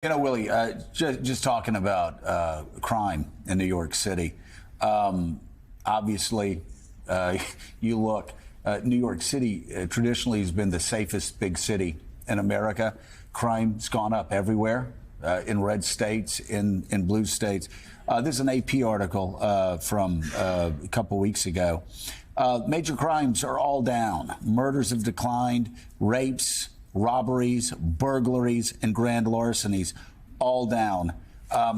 Willie, just talking about crime in New York City. Obviously, you look, New York City traditionally has been the safest big city in America. Crime's gone up everywhere, in red states, in blue states. This is an AP article from a couple weeks ago. Major crimes are all down. Murders have declined, rapes, robberies, burglaries, and grand larcenies all down.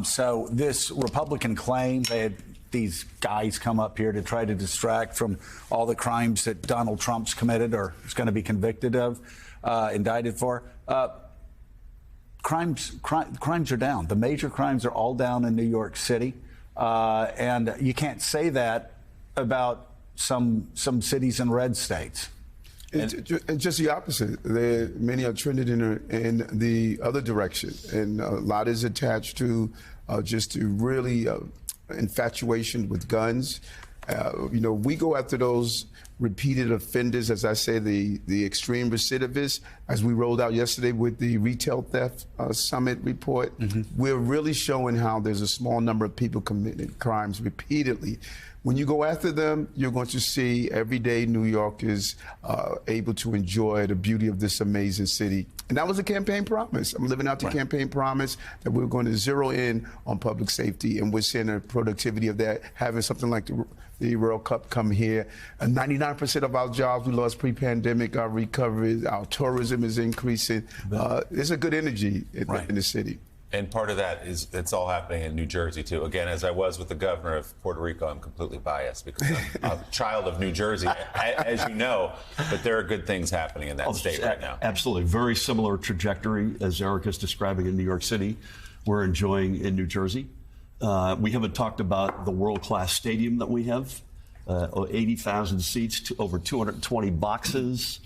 So this Republican claim, they had these guys come up here to try to distract from all the crimes that Donald Trump's committed or is going to be convicted of, indicted for. Crimes are down. The major crimes are all down in New York City. And you can't say that about some cities in red states. It's just the opposite. Many are trending in the other direction, and a lot is attached to just to really infatuation with guns. We go after those repeated offenders, as I say, the extreme recidivists, as we rolled out yesterday with the Retail Theft Summit report. We're really showing how there's a small number of people committing crimes repeatedly. When you go after them, you're going to see everyday New Yorkers able to enjoy the beauty of this amazing city. And that was a campaign promise. I'm living out the campaign promise that we're going to zero in on public safety, and we're seeing the productivity of that, having something like the World Cup come here. 99% of our jobs we lost pre-pandemic are recovered. Our tourism is increasing. There's a good energy in the city. And part of that is it's all happening in New Jersey, too. Again, as I was with the governor of Puerto Rico, I'm completely biased because I'm a child of New Jersey, as you know. But there are good things happening in that state right now. Absolutely. Very similar trajectory as Eric is describing in New York City. We're enjoying in New Jersey. We haven't talked about the world-class stadium that we have. 80,000 seats, over 220 boxes.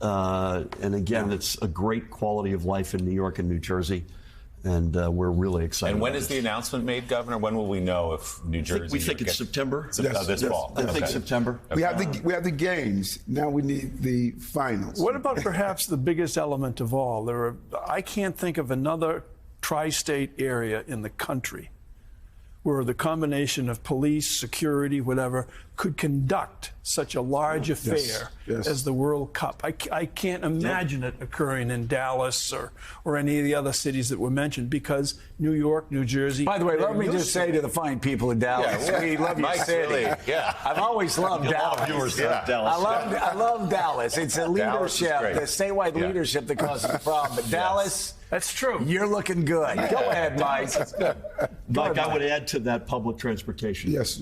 And again, it's a great quality of life in New York and New Jersey. And we're really excited. And when is the announcement made, Governor? When will we know if New Jersey? We think it's September. This fall. I think September. We have the games. Now we need the finals. What about perhaps the biggest element of all? I can't think of another tri-state area in the country where the combination of police, security, whatever, could conduct such a large affair as the World Cup. I can't imagine it occurring in Dallas or any of the other cities that were mentioned, because New York, New Jersey... By the way, let me just say to the fine people in Dallas, we love your city. Really, I've always loved Dallas. I love Dallas. It's a leadership, the statewide leadership that causes the problem. But Dallas... That's true. You're looking good. Go ahead, Mike. Mike, I would add to that public transportation. Yes.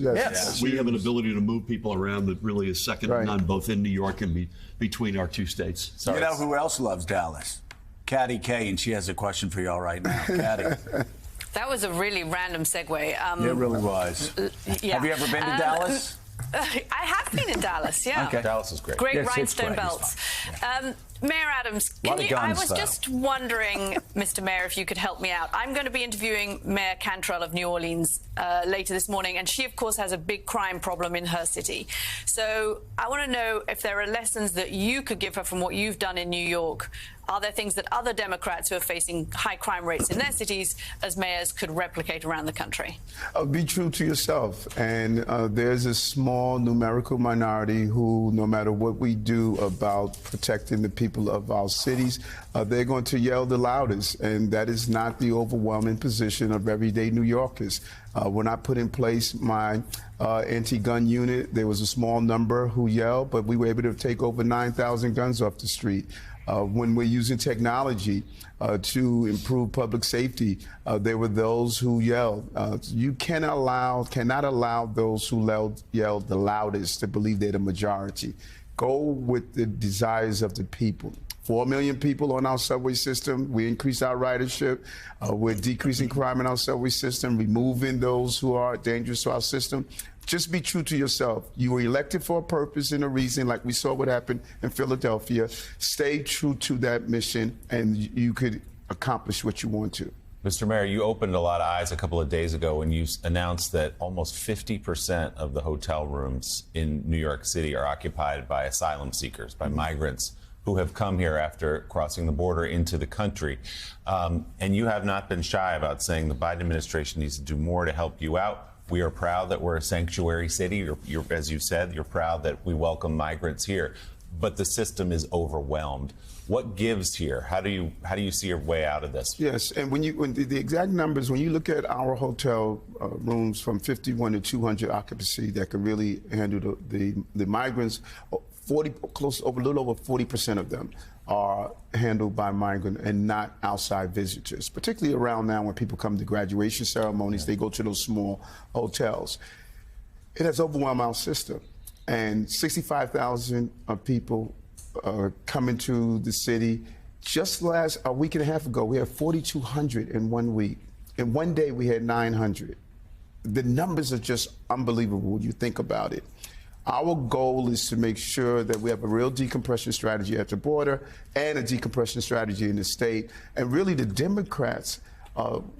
We have an ability to move people around that really is second to none, both in New York and between our two states. So you know who else loves Dallas? Katty Kay, and she has a question for you all right now. Katty. That was a really random segue. It really was. Yeah. Have you ever been to Dallas? I have been in Dallas, yeah. Okay. Dallas is great. Great rhinestone belts. Mayor Adams, I was just wondering, Mr. Mayor, if you could help me out. I'm going to be interviewing Mayor Cantrell of New Orleans later this morning, and she, of course, has a big crime problem in her city. So I want to know if there are lessons that you could give her from what you've done in New York. Are there things that other Democrats who are facing high crime rates in their cities as mayors could replicate around the country? Be true to yourself. And there's a small numerical minority who, no matter what we do about protecting the people of our cities, they're going to yell the loudest. And that is not the overwhelming position of everyday New Yorkers. When I put in place my anti-gun unit, there was a small number who yelled, but we were able to take over 9,000 guns off the street. When we're using technology to improve public safety, there were those who yelled. You cannot allow those who yelled the loudest to believe they're the majority. Go with the desires of the people. 4 million people on our subway system. We increase our ridership. We're decreasing crime in our subway system, removing those who are dangerous to our system. Just be true to yourself. You were elected for a purpose and a reason, like we saw what happened in Philadelphia. Stay true to that mission, and you could accomplish what you want to. Mr. Mayor, you opened a lot of eyes a couple of days ago when you announced that almost 50% of the hotel rooms in New York City are occupied by asylum seekers, by migrants who have come here after crossing the border into the country. And you have not been shy about saying the Biden administration needs to do more to help you out. We are proud that we're a sanctuary city. As you said, you're proud that we welcome migrants here. But the system is overwhelmed. What gives here? How do you see your way out of this? Yes, and when the exact numbers, when you look at our hotel rooms from 51 to 200 occupancy that can really handle the migrants, a little over 40% of them are handled by migrant and not outside visitors, particularly around now when people come to graduation ceremonies, they go to those small hotels. It has overwhelmed our system, and 65,000 people coming to the city. Just a week and a half ago, we had 4,200 in 1 week. In one day, we had 900. The numbers are just unbelievable when you think about it. Our goal is to make sure that we have a real decompression strategy at the border and a decompression strategy in the state. And really, the Democrats,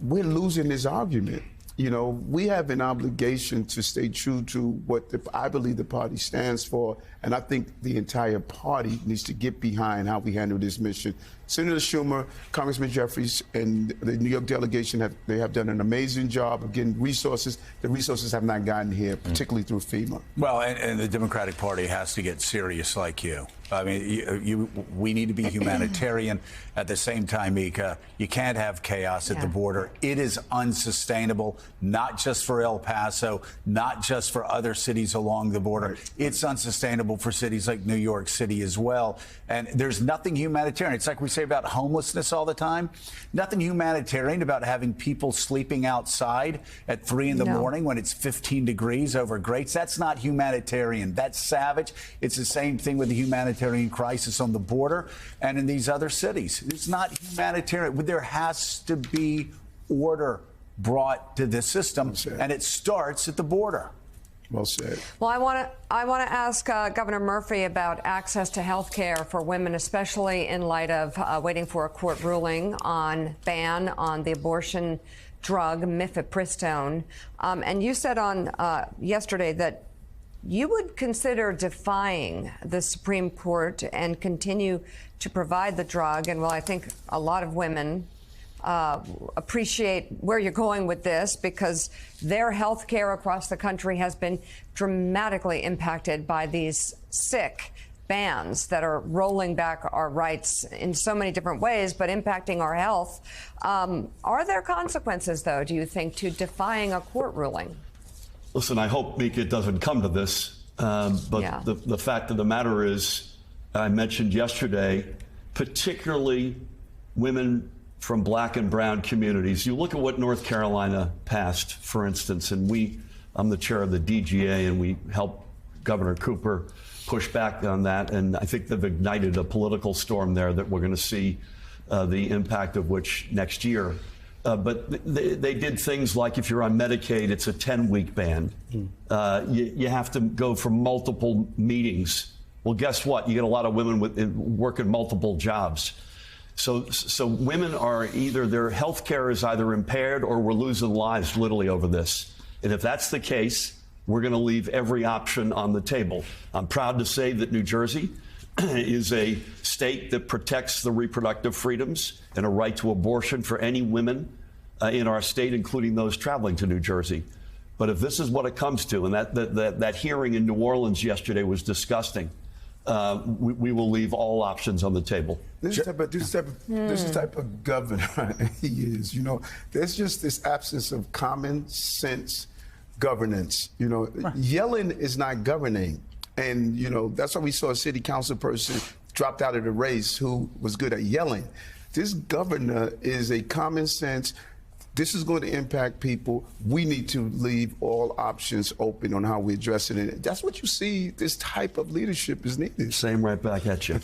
we're losing this argument. You know, we have an obligation to stay true to what I believe the party stands for, and I think the entire party needs to get behind how we handle this mission. Senator Schumer, Congressman Jeffries, and the New York delegation have done an amazing job of getting resources. The resources have not gotten here, particularly through FEMA. Well, and the Democratic Party has to get serious like you. I mean, we need to be humanitarian. At the same time, Mika, you can't have chaos at the border. It is unsustainable, not just for El Paso, not just for other cities along the border. It's unsustainable for cities like New York City as well. And there's nothing humanitarian. It's like we say about homelessness all the time. Nothing humanitarian about having people sleeping outside at 3 in the morning when it's 15 degrees over grates. That's not humanitarian. That's savage. It's the same thing with the humanitarian crisis on the border and in these other cities. It's not humanitarian. There has to be order brought to this system, and it starts at the border. Well said. Well, I want to ask Governor Murphy about access to health care for women, especially in light of waiting for a court ruling on ban on the abortion drug mifepristone. And you said on yesterday that you would consider defying the Supreme Court and continue to provide the drug. And well, I think a lot of women appreciate where you're going with this, because their health care across the country has been dramatically impacted by these sick bans that are rolling back our rights in so many different ways, but impacting our health. Are there consequences, though, do you think, to defying a court ruling? Listen, I hope, Mika, it doesn't come to this. But the fact of the matter is, I mentioned yesterday, particularly women from black and brown communities. You look at what North Carolina passed, for instance, and I'm the chair of the DGA, and we helped Governor Cooper push back on that. And I think they've ignited a political storm there that we're going to see the impact of which next year. But they did things like, if you're on Medicaid, it's a 10-week ban. You have to go for multiple meetings. Well, guess what? You get a lot of women working multiple jobs. So women are either, their health care is either impaired or we're losing lives literally over this. And if that's the case, we're going to leave every option on the table. I'm proud to say that New Jersey is a state that protects the reproductive freedoms and a right to abortion for any women in our state, including those traveling to New Jersey. But if this is what it comes to, and that hearing in New Orleans yesterday was disgusting, we will leave all options on the table. This is the type of governor he is. You know, there's just this absence of common sense governance. You know, yelling is not governing. And, you know, that's why we saw a city council person dropped out of the race who was good at yelling. This governor is a common sense. This is going to impact people. We need to leave all options open on how we address it. And that's what you see. This type of leadership is needed. Same right back at you.